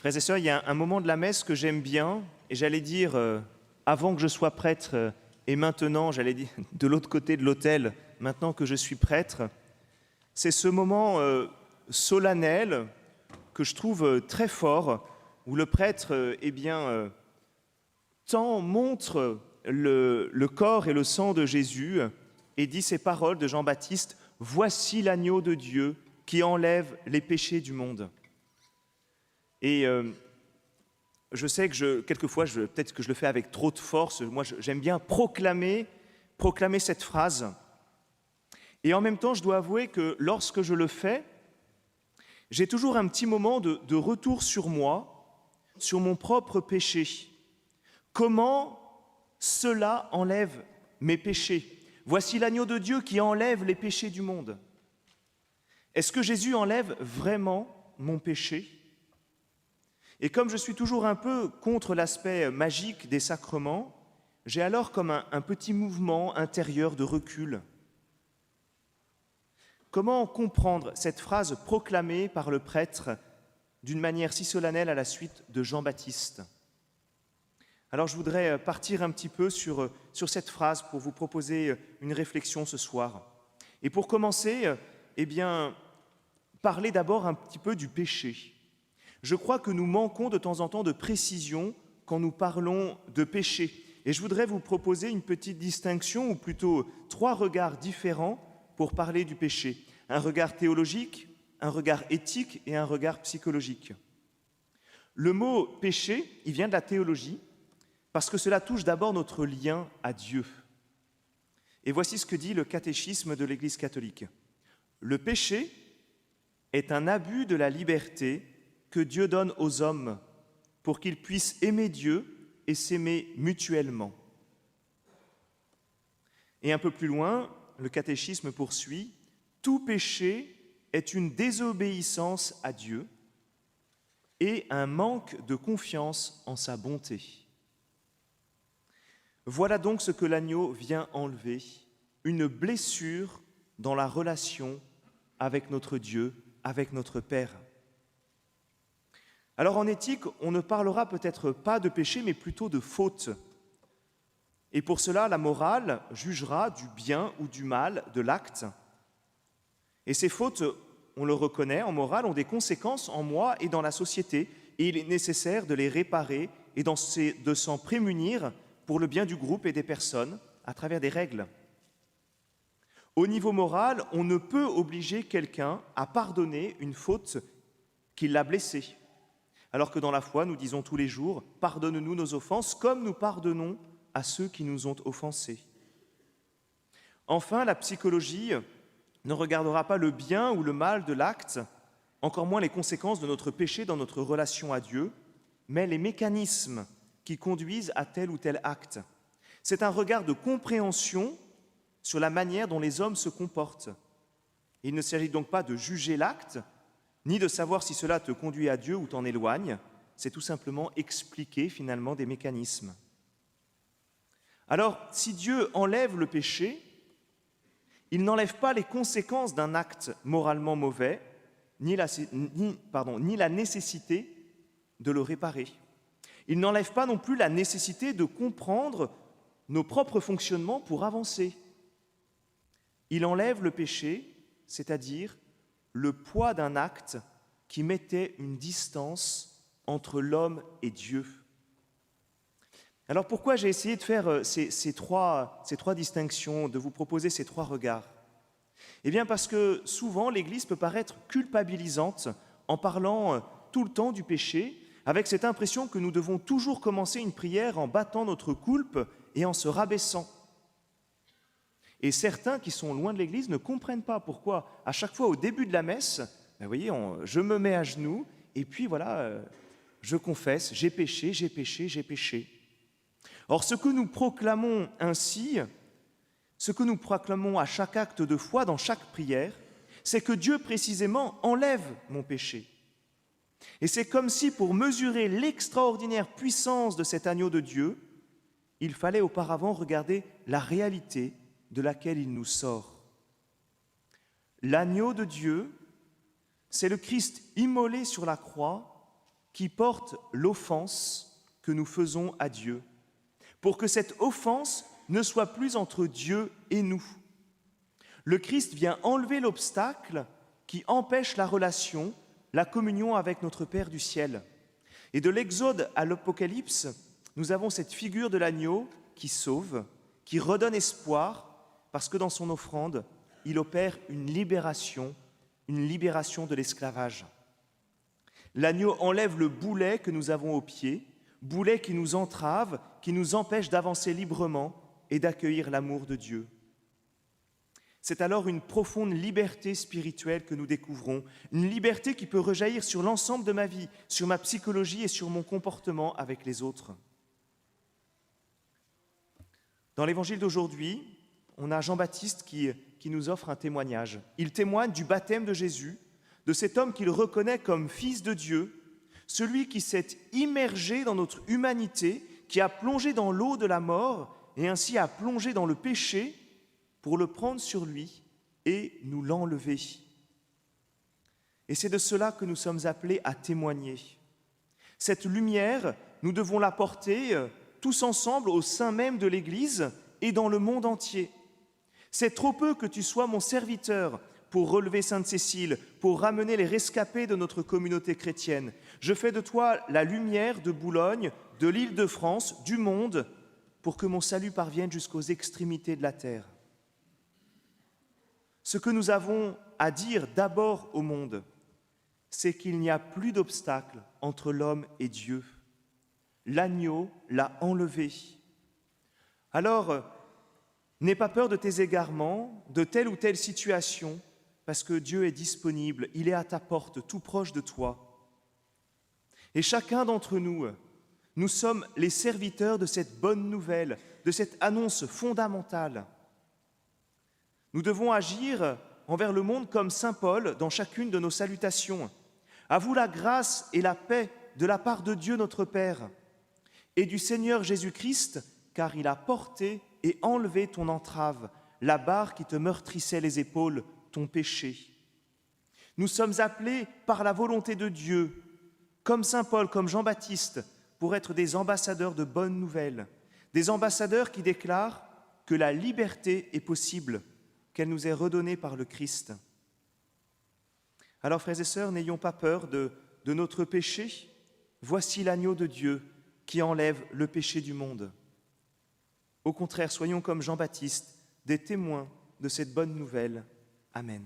Frères et sœurs, il y a un moment de la messe que j'aime bien, et j'allais dire, avant que je sois prêtre, et maintenant, j'allais dire, de l'autre côté de l'autel, maintenant que je suis prêtre, c'est ce moment solennel que je trouve très fort, où le prêtre, montre le corps et le sang de Jésus, et dit ces paroles de Jean-Baptiste, « Voici l'agneau de Dieu qui enlève les péchés du monde ». Et je sais que quelquefois, peut-être que je le fais avec trop de force. Moi, j'aime bien proclamer cette phrase. Et en même temps, je dois avouer que lorsque je le fais, j'ai toujours un petit moment de retour sur moi, sur mon propre péché. Comment cela enlève mes péchés? Voici l'agneau de Dieu qui enlève les péchés du monde. Est-ce que Jésus enlève vraiment mon péché? Et comme je suis toujours un peu contre l'aspect magique des sacrements, j'ai alors comme un petit mouvement intérieur de recul. Comment comprendre cette phrase proclamée par le prêtre d'une manière si solennelle à la suite de Jean-Baptiste? Alors je voudrais partir un petit peu sur cette phrase pour vous proposer une réflexion ce soir. Et pour commencer, parler d'abord un petit peu du péché. Je crois que nous manquons de temps en temps de précision quand nous parlons de péché. Et je voudrais vous proposer une petite distinction, ou plutôt 3 regards différents pour parler du péché. Un regard théologique, un regard éthique et un regard psychologique. Le mot péché, il vient de la théologie, parce que cela touche d'abord notre lien à Dieu. Et voici ce que dit le catéchisme de l'Église catholique. Le péché est un abus de la liberté que Dieu donne aux hommes pour qu'ils puissent aimer Dieu et s'aimer mutuellement. Et un peu plus loin, le catéchisme poursuit, « Tout péché est une désobéissance à Dieu et un manque de confiance en sa bonté. » Voilà donc ce que l'agneau vient enlever, une blessure dans la relation avec notre Dieu, avec notre Père. Alors en éthique, on ne parlera peut-être pas de péché, mais plutôt de faute. Et pour cela, la morale jugera du bien ou du mal de l'acte. Et ces fautes, on le reconnaît, en morale, ont des conséquences en moi et dans la société. Et il est nécessaire de les réparer et de s'en prémunir pour le bien du groupe et des personnes à travers des règles. Au niveau moral, on ne peut obliger quelqu'un à pardonner une faute qui l'a blessé. Alors que dans la foi, nous disons tous les jours « Pardonne-nous nos offenses comme nous pardonnons à ceux qui nous ont offensés. » Enfin, la psychologie ne regardera pas le bien ou le mal de l'acte, encore moins les conséquences de notre péché dans notre relation à Dieu, mais les mécanismes qui conduisent à tel ou tel acte. C'est un regard de compréhension sur la manière dont les hommes se comportent. Il ne s'agit donc pas de juger l'acte, ni de savoir si cela te conduit à Dieu ou t'en éloigne, c'est tout simplement expliquer finalement des mécanismes. Alors, si Dieu enlève le péché, il n'enlève pas les conséquences d'un acte moralement mauvais, ni la nécessité de le réparer. Il n'enlève pas non plus la nécessité de comprendre nos propres fonctionnements pour avancer. Il enlève le péché, c'est-à-dire le poids d'un acte qui mettait une distance entre l'homme et Dieu. Alors pourquoi j'ai essayé de faire ces trois distinctions, de vous proposer ces 3 regards? Eh bien parce que souvent l'Église peut paraître culpabilisante en parlant tout le temps du péché, avec cette impression que nous devons toujours commencer une prière en battant notre coulpe et en se rabaissant. Et certains qui sont loin de l'Église ne comprennent pas pourquoi, à chaque fois au début de la messe, vous voyez, je me mets à genoux et puis voilà, je confesse, j'ai péché, j'ai péché, j'ai péché. Or, ce que nous proclamons ainsi, ce que nous proclamons à chaque acte de foi, dans chaque prière, c'est que Dieu précisément enlève mon péché. Et c'est comme si, pour mesurer l'extraordinaire puissance de cet agneau de Dieu, il fallait auparavant regarder la réalité de laquelle il nous sort. L'agneau de Dieu, c'est le Christ immolé sur la croix qui porte l'offense que nous faisons à Dieu, pour que cette offense ne soit plus entre Dieu et nous. Le Christ vient enlever l'obstacle qui empêche la relation, la communion avec notre Père du ciel. Et de l'Exode à l'Apocalypse, nous avons cette figure de l'agneau qui sauve, qui redonne espoir, parce que dans son offrande, il opère une libération de l'esclavage. L'agneau enlève le boulet que nous avons au pied, boulet qui nous entrave, qui nous empêche d'avancer librement et d'accueillir l'amour de Dieu. C'est alors une profonde liberté spirituelle que nous découvrons, une liberté qui peut rejaillir sur l'ensemble de ma vie, sur ma psychologie et sur mon comportement avec les autres. Dans l'évangile d'aujourd'hui, on a Jean-Baptiste qui nous offre un témoignage. Il témoigne du baptême de Jésus, de cet homme qu'il reconnaît comme fils de Dieu, celui qui s'est immergé dans notre humanité, qui a plongé dans l'eau de la mort et ainsi a plongé dans le péché pour le prendre sur lui et nous l'enlever. Et c'est de cela que nous sommes appelés à témoigner. Cette lumière, nous devons la porter tous ensemble au sein même de l'Église et dans le monde entier. C'est trop peu que tu sois mon serviteur pour relever Sainte-Cécile, pour ramener les rescapés de notre communauté chrétienne. Je fais de toi la lumière de Boulogne, de l'Île-de-France, du monde, pour que mon salut parvienne jusqu'aux extrémités de la terre. Ce que nous avons à dire d'abord au monde, c'est qu'il n'y a plus d'obstacle entre l'homme et Dieu. L'agneau l'a enlevé. Alors, n'aie pas peur de tes égarements, de telle ou telle situation, parce que Dieu est disponible, il est à ta porte, tout proche de toi. Et chacun d'entre nous, nous sommes les serviteurs de cette bonne nouvelle, de cette annonce fondamentale. Nous devons agir envers le monde comme saint Paul dans chacune de nos salutations. À vous la grâce et la paix de la part de Dieu notre Père et du Seigneur Jésus-Christ, car il a porté et enlevé ton entrave, la barre qui te meurtrissait les épaules, ton péché. Nous sommes appelés par la volonté de Dieu, comme saint Paul, comme Jean-Baptiste, pour être des ambassadeurs de bonnes nouvelles, des ambassadeurs qui déclarent que la liberté est possible, qu'elle nous est redonnée par le Christ. Alors, frères et sœurs, n'ayons pas peur de notre péché. Voici l'agneau de Dieu qui enlève le péché du monde. Au contraire, soyons comme Jean-Baptiste, des témoins de cette bonne nouvelle. Amen.